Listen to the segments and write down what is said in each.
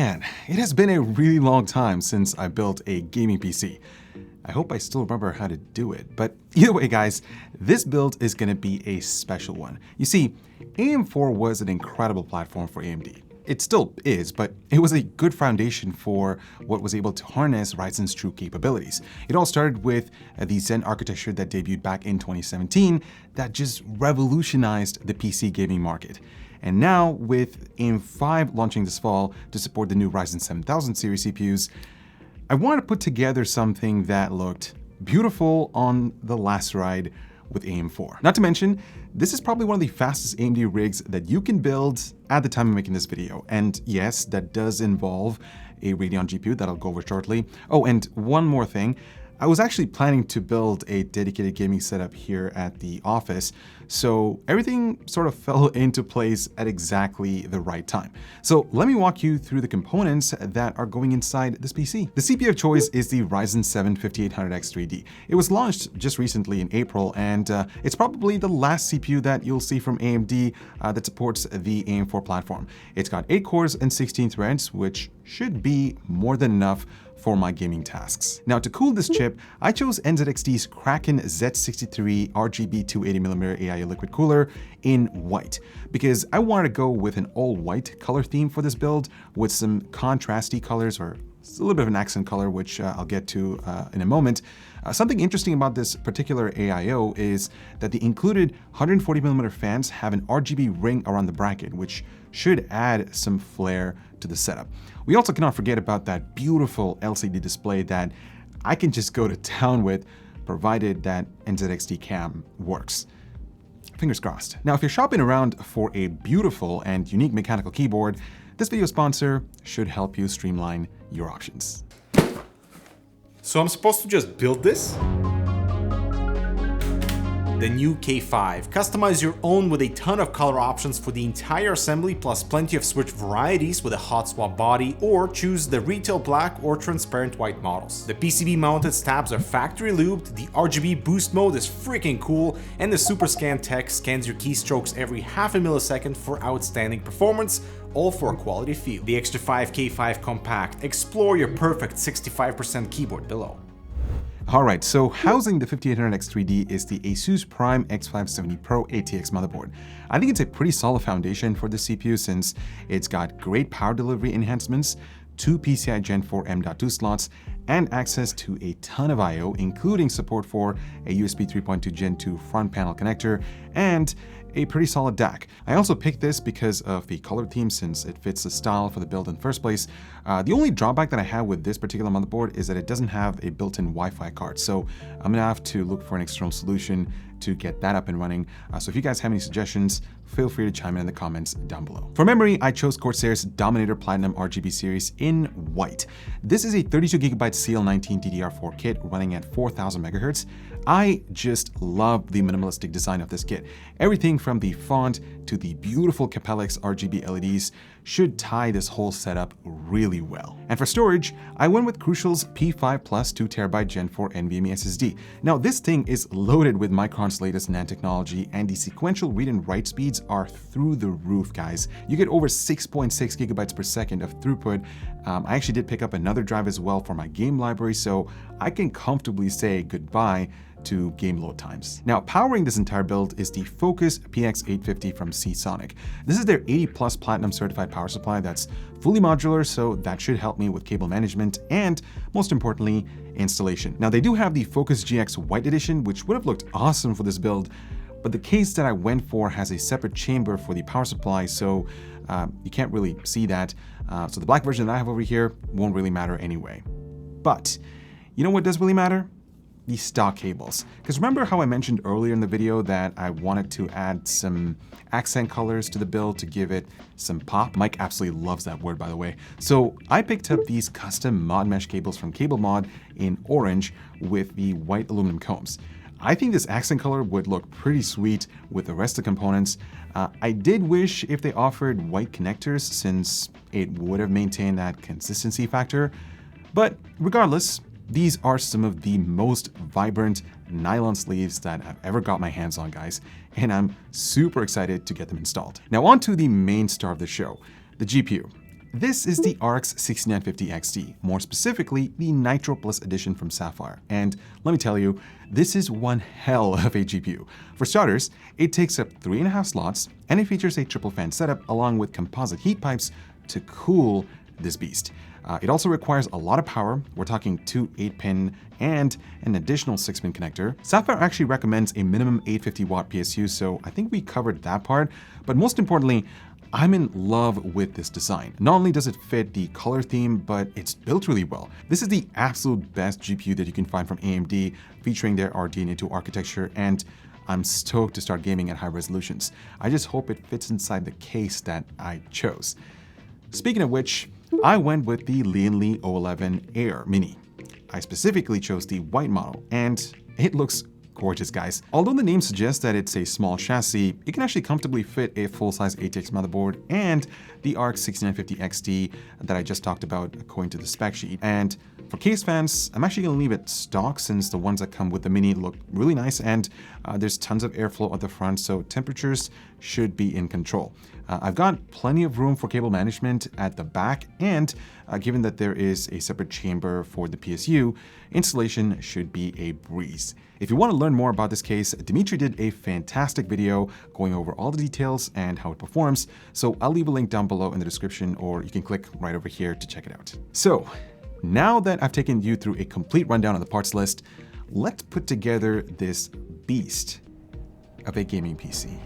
Man, it has been a really long time since I built a gaming PC. I hope I still remember how to do it, but either way guys, this build is going to be a special one. You see, AM4 was an incredible platform for AMD. It still is, but it was a good foundation for what was able to harness Ryzen's true capabilities. It all started with the Zen architecture that debuted back in 2017 that just revolutionized the PC gaming market. And now with AM5 launching this fall to support the new Ryzen 7000 series CPUs, I wanted to put together something that looked beautiful on the last ride with AM4. Not to mention, this is probably one of the fastest AMD rigs that you can build at the time of making this video. And yes, that does involve a Radeon GPU that I'll go over shortly. Oh, and one more thing. I was actually planning to build a dedicated gaming setup here at the office, so everything sort of fell into place at exactly the right time. So let me walk you through the components that are going inside this PC. The CPU of choice is the Ryzen 7 5800X 3D. It was launched just recently in April, and it's probably the last CPU that you'll see from AMD that supports the AM4 platform. It's got 8 cores and 16 threads, which should be more than enough for my gaming tasks. Now to cool this chip, I chose NZXT's Kraken Z63 RGB 280mm AIO liquid cooler in white because I wanted to go with an all-white color theme for this build with some contrasty colors, or a little bit of an accent color, which I'll get to in a moment. Something interesting about this particular AIO is that the included 140mm fans have an RGB ring around the bracket, which should add some flair to the setup. We also cannot forget about that beautiful LCD display that I can just go to town with, provided that NZXT cam works. Fingers crossed. Now, if you're shopping around for a beautiful and unique mechanical keyboard, this video sponsor should help you streamline your options. So I'm supposed to just build this? The new K5. Customize your own with a ton of color options for the entire assembly, plus plenty of switch varieties with a hot swap body, or choose the retail black or transparent white models. The PCB mounted stabs are factory lubed, the RGB boost mode is freaking cool, and the Super Scan tech scans your keystrokes every half a millisecond for outstanding performance, all for a quality feel. The Extra 5 K5 Compact. Explore your perfect 65% keyboard below. Alright, so housing the 5800X 3D is the Asus Prime X570 Pro ATX motherboard. I think it's a pretty solid foundation for the CPU since it's got great power delivery enhancements, 2 PCI Gen 4 M.2 slots, and access to a ton of I/O, including support for a USB 3.2 Gen 2 front panel connector and a pretty solid DAC. I also picked this because of the color theme, since it fits the style for the build in the first place. The only drawback that I have with this particular motherboard is that it doesn't have a built-in Wi-Fi card, so I'm gonna have to look for an external solution to get that up and running. So if you guys have any suggestions, feel free to chime in the comments down below. For memory, I chose Corsair's Dominator Platinum RGB series in white. This is a 32GB CL19 DDR4 kit running at 4000 MHz. I just love the minimalistic design of this kit. Everything from the font to the beautiful Capellix RGB LEDs should tie this whole setup really well. And for storage, I went with Crucial's P5 Plus 2TB Gen 4 NVMe SSD. Now this thing is loaded with Micron's latest NAND technology, and the sequential read and write speeds are through the roof, guys. You get over 6.6 GB per second of throughput. I actually did pick up another drive as well for my game library, so I can comfortably say goodbye to game load times. Now, powering this entire build is the Focus PX850 from Seasonic. This is their 80+ platinum certified power supply that's fully modular, so that should help me with cable management and, most importantly, installation. Now, they do have the Focus GX White Edition, which would have looked awesome for this build, but the case that I went for has a separate chamber for the power supply, so you can't really see that. So the black version that I have over here won't really matter anyway. But you know what does really matter? The stock cables. Because remember how I mentioned earlier in the video that I wanted to add some accent colors to the build to give it some pop? Mike absolutely loves that word, by the way. So I picked up these custom mod mesh cables from Cable Mod in orange with the white aluminum combs. I think this accent color would look pretty sweet with the rest of the components. I did wish if they offered white connectors, since it would have maintained that consistency factor. But regardless, these are some of the most vibrant nylon sleeves that I've ever got my hands on, guys, and I'm super excited to get them installed. Now on to the main star of the show, the GPU. This is the RX 6950 XT, more specifically the Nitro Plus edition from Sapphire. And let me tell you, this is one hell of a GPU. For starters, it takes up 3.5 slots, and it features a triple fan setup along with composite heat pipes to cool this beast. It also requires a lot of power. We're talking 2 8-pin and an additional 6-pin connector. Sapphire actually recommends a minimum 850 watt PSU, so I think we covered that part. But most importantly, I'm in love with this design. Not only does it fit the color theme, but it's built really well. This is the absolute best GPU that you can find from AMD, featuring their RDNA2 architecture, and I'm stoked to start gaming at high resolutions. I just hope it fits inside the case that I chose. Speaking of which, I went with the Lianli O11 Air Mini. I specifically chose the white model, and it looks gorgeous, guys. Although the name suggests that it's a small chassis, it can actually comfortably fit a full-size ATX motherboard and the RX 6950 XT that I just talked about according to the spec sheet. And for case fans, I'm actually going to leave it stock since the ones that come with the Mini look really nice, and there's tons of airflow at the front, so temperatures should be in control. I've got plenty of room for cable management at the back, and given that there is a separate chamber for the PSU, installation should be a breeze. If you want to learn more about this case, Dimitri did a fantastic video going over all the details and how it performs, so I'll leave a link down below in the description, or you can click right over here to check it out. So, now that I've taken you through a complete rundown of the parts list, let's put together this beast of a gaming PC.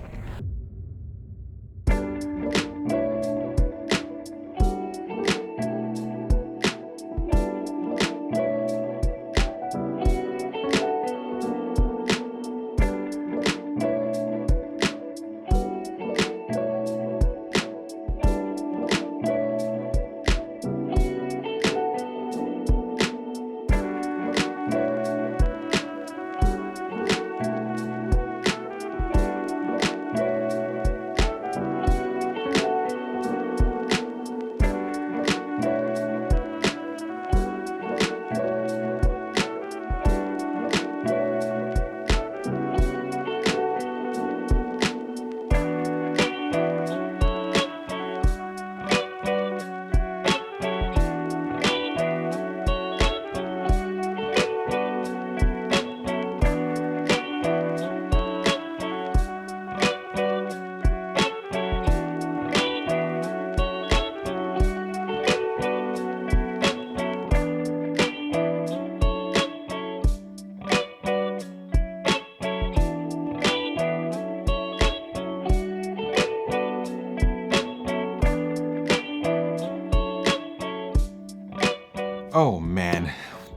Oh man,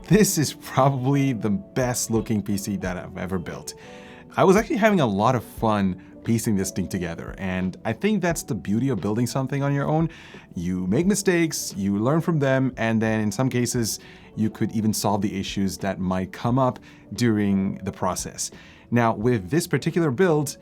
this is probably the best looking PC that I've ever built. I was actually having a lot of fun piecing this thing together, and I think that's the beauty of building something on your own. You make mistakes, you learn from them, and then in some cases, you could even solve the issues that might come up during the process. Now, with this particular build,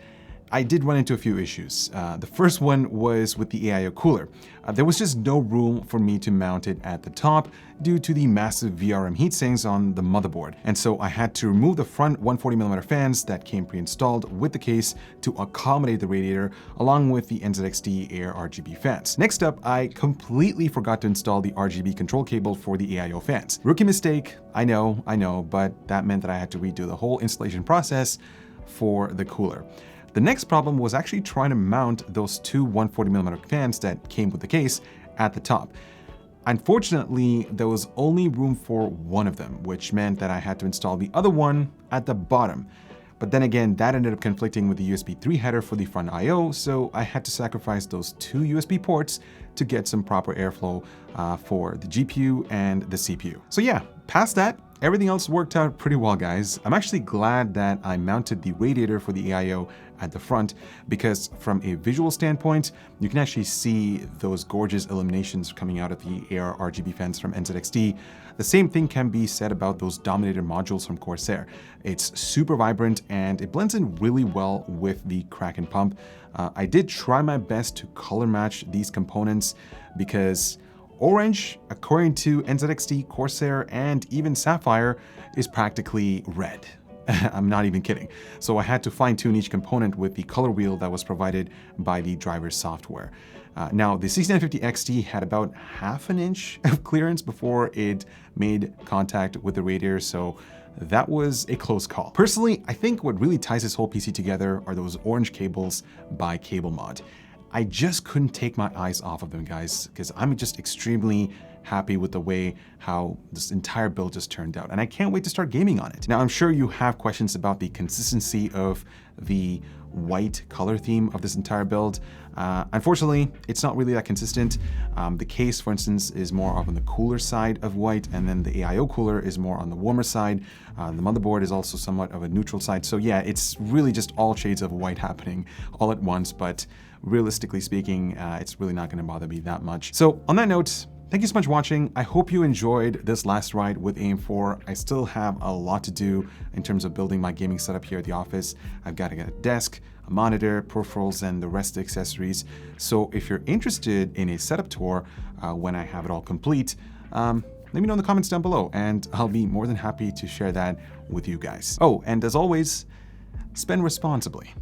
I did run into a few issues. The first one was with the AIO cooler. There was just no room for me to mount it at the top due to the massive VRM heatsinks on the motherboard. And so I had to remove the front 140mm fans that came pre-installed with the case to accommodate the radiator, along with the NZXT Air RGB fans. Next up, I completely forgot to install the RGB control cable for the AIO fans. Rookie mistake, I know, but that meant that I had to redo the whole installation process for the cooler. The next problem was actually trying to mount those two 140mm fans that came with the case at the top. Unfortunately, there was only room for one of them, which meant that I had to install the other one at the bottom. But then again, that ended up conflicting with the USB 3 header for the front I/O, so I had to sacrifice those two USB ports to get some proper airflow for the GPU and the CPU. So yeah, past that, everything else worked out pretty well, guys. I'm actually glad that I mounted the radiator for the AIO at the front, because from a visual standpoint, you can actually see those gorgeous illuminations coming out of the AR RGB fans from NZXT. The same thing can be said about those dominator modules from Corsair. It's super vibrant and it blends in really well with the Kraken pump. I did try my best to color match these components because orange, according to NZXT, Corsair, and even Sapphire, is practically red. I'm not even kidding. So I had to fine-tune each component with the color wheel that was provided by the driver's software. Now, the 6950 XT had about half an inch of clearance before it made contact with the radiator, so that was a close call. Personally, I think what really ties this whole PC together are those orange cables by CableMod. I just couldn't take my eyes off of them, guys, because I'm just extremely happy with the way how this entire build just turned out. And I can't wait to start gaming on it. Now, I'm sure you have questions about the consistency of the white color theme of this entire build. Unfortunately, it's not really that consistent. The case, for instance, is more on the cooler side of white, and then the AIO cooler is more on the warmer side. The motherboard is also somewhat of a neutral side. So yeah, it's really just all shades of white happening all at once, but realistically speaking, it's really not gonna bother me that much. So on that note, thank you so much for watching. I hope you enjoyed this last ride with AM4. I still have a lot to do in terms of building my gaming setup here at the office. I've got to get a desk, a monitor, peripherals, and the rest of the accessories. So if you're interested in a setup tour when I have it all complete, let me know in the comments down below, and I'll be more than happy to share that with you guys. Oh, and as always, spend responsibly.